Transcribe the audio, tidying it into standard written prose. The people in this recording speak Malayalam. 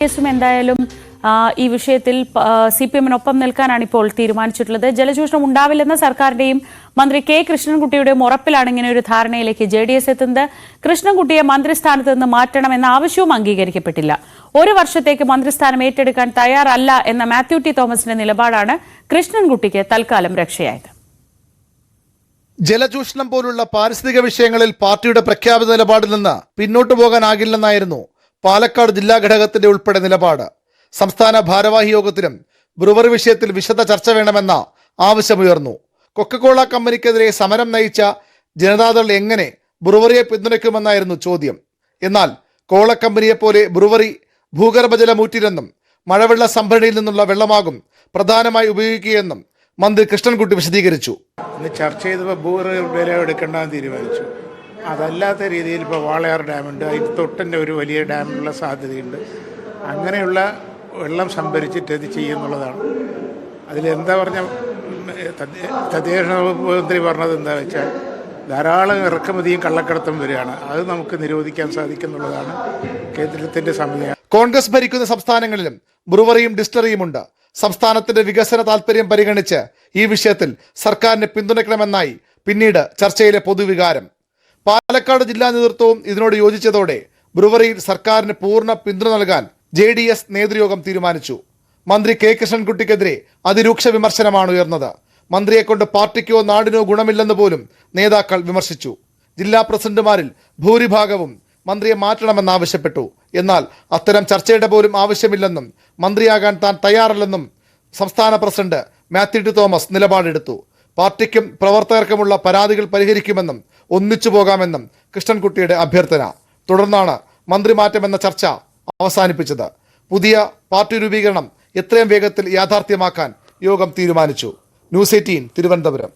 കേസും എന്തായാലും ഈ വിഷയത്തിൽ സിപിഎമ്മിനൊപ്പം നിൽക്കാനാണ് ഇപ്പോൾ തീരുമാനിച്ചിട്ടുള്ളത്. ജലചൂഷണം ഉണ്ടാവില്ലെന്ന സർക്കാരിന്റെയും മന്ത്രി കെ കൃഷ്ണൻകുട്ടിയുടെയും ഉറപ്പിലാണ് ഇങ്ങനെ ഒരു ധാരണയിലേക്ക് JDS എത്തുന്നത്. കൃഷ്ണൻകുട്ടിയെ മന്ത്രിസ്ഥാനത്ത് നിന്ന് മാറ്റണമെന്ന ആവശ്യവും അംഗീകരിക്കപ്പെട്ടില്ല. ഒരു വർഷത്തേക്ക് മന്ത്രിസ്ഥാനം ഏറ്റെടുക്കാൻ തയ്യാറല്ല എന്ന മാത്യു ടി തോമസിന്റെ നിലപാടാണ് കൃഷ്ണൻകുട്ടിക്ക് തൽക്കാലം രക്ഷയായത്. ജലചൂഷണം പോലുള്ള പാരിസ്ഥിതിക വിഷയങ്ങളിൽ പാർട്ടിയുടെ പ്രഖ്യാപിത നിലപാടിൽ നിന്ന് പിന്നോട്ടു പോകാനാകില്ലെന്നായിരുന്നു പാലക്കാട് ജില്ലാ ഘടകത്തിന്റെ ഉൾപ്പെടെ നിലപാട്. സംസ്ഥാന ഭാരവാഹി യോഗത്തിലും ബ്രുവറി വിഷയത്തിൽ വിശദ ചർച്ച വേണമെന്ന ആവശ്യമുയർന്നു. കൊക്കക്കോള കമ്പനിക്കെതിരെ സമരം നയിച്ച ജനതാദൾ എങ്ങനെ ബ്രുവറിയെ പിന്തുണയ്ക്കുമെന്നായിരുന്നു ചോദ്യം. എന്നാൽ കോള കമ്പനിയെ പോലെ ബ്രുവറി ഭൂഗർഭജലമൂറ്റില്ലെന്നും മഴവെള്ള സംഭരണിയിൽ നിന്നുള്ള വെള്ളമാകും പ്രധാനമായി ഉപയോഗിക്കുകയെന്നും മന്ത്രി കൃഷ്ണൻകുട്ടി വിശദീകരിച്ചു. ചർച്ച ചെയ്തപ്പോൾ ഭൂഗർഭ വില എടുക്കേണ്ടെന്ന് തീരുമാനിച്ചു. അതല്ലാത്ത രീതിയിൽ ഇപ്പോൾ വാളയാർ ഡാമുണ്ട്, അതിന് തൊട്ടിൻ്റെ ഒരു വലിയ ഡാമിനുള്ള സാധ്യതയുണ്ട്. അങ്ങനെയുള്ള വെള്ളം സംഭരിച്ചിട്ട് ഇത് ചെയ്യുന്നുള്ളതാണ്. അതിലെന്താ പറഞ്ഞ തദ്ദേശ വകുപ്പ് മന്ത്രി പറഞ്ഞത് എന്താ വെച്ചാൽ ധാരാളം ഇറക്കുമതിയും കള്ളക്കടത്തും വരികയാണ്. അത് നമുക്ക് നിരോധിക്കാൻ സാധിക്കുന്നുള്ളതാണ് കേന്ദ്രത്തിൻ്റെ സമയം. കോൺഗ്രസ് ഭരിക്കുന്ന സംസ്ഥാനങ്ങളിലും ബ്രുവറിയും ഡിസ്റ്റിലറിയുമുണ്ട്. സംസ്ഥാനത്തിന്റെ വികസന താൽപര്യം പരിഗണിച്ച് ഈ വിഷയത്തിൽ സർക്കാരിനെ പിന്തുണയ്ക്കണമെന്നായി പിന്നീട് ചർച്ചയിലെ പൊതുവികാരം. പാലക്കാട് ജില്ലാ നേതൃത്വവും ഇതിനോട് യോജിച്ചതോടെ ബ്രുവറിയിൽ സർക്കാരിന് പൂർണ്ണ പിന്തുണ നൽകാൻ JDS നേതൃയോഗം തീരുമാനിച്ചു. മന്ത്രി കെ കൃഷ്ണൻകുട്ടിക്കെതിരെ അതിരൂക്ഷ വിമർശനമാണ് ഉയർന്നത്. മന്ത്രിയെ കൊണ്ട് പാർട്ടിക്കോ നാടിനോ ഗുണമില്ലെന്ന് പോലും നേതാക്കൾ വിമർശിച്ചു. ജില്ലാ പ്രസിഡന്റുമാരിൽ ഭൂരിഭാഗവും മന്ത്രിയെ മാറ്റണമെന്നാവശ്യപ്പെട്ടു. എന്നാൽ അത്തരം ചർച്ചയുടെ പോലും ആവശ്യമില്ലെന്നും മന്ത്രിയാകാൻ താൻ തയ്യാറല്ലെന്നും സംസ്ഥാന പ്രസിഡന്റ് മാത്യു ടി തോമസ് നിലപാടെടുത്തു. പാർട്ടിക്കും പ്രവർത്തകർക്കുമുള്ള പരാതികൾ പരിഹരിക്കുമെന്നും ഒന്നിച്ചു പോകാമെന്നും കൃഷ്ണൻകുട്ടിയുടെ അഭ്യർത്ഥന. തുടർന്നാണ് മന്ത്രിമാറ്റമെന്ന ചർച്ച അവസാനിപ്പിച്ചത്. പുതിയ പാർട്ടി രൂപീകരണം എത്രയും വേഗത്തിൽ യാഥാർത്ഥ്യമാക്കാൻ യോഗം തീരുമാനിച്ചു. ന്യൂസ് 18 തിരുവനന്തപുരം.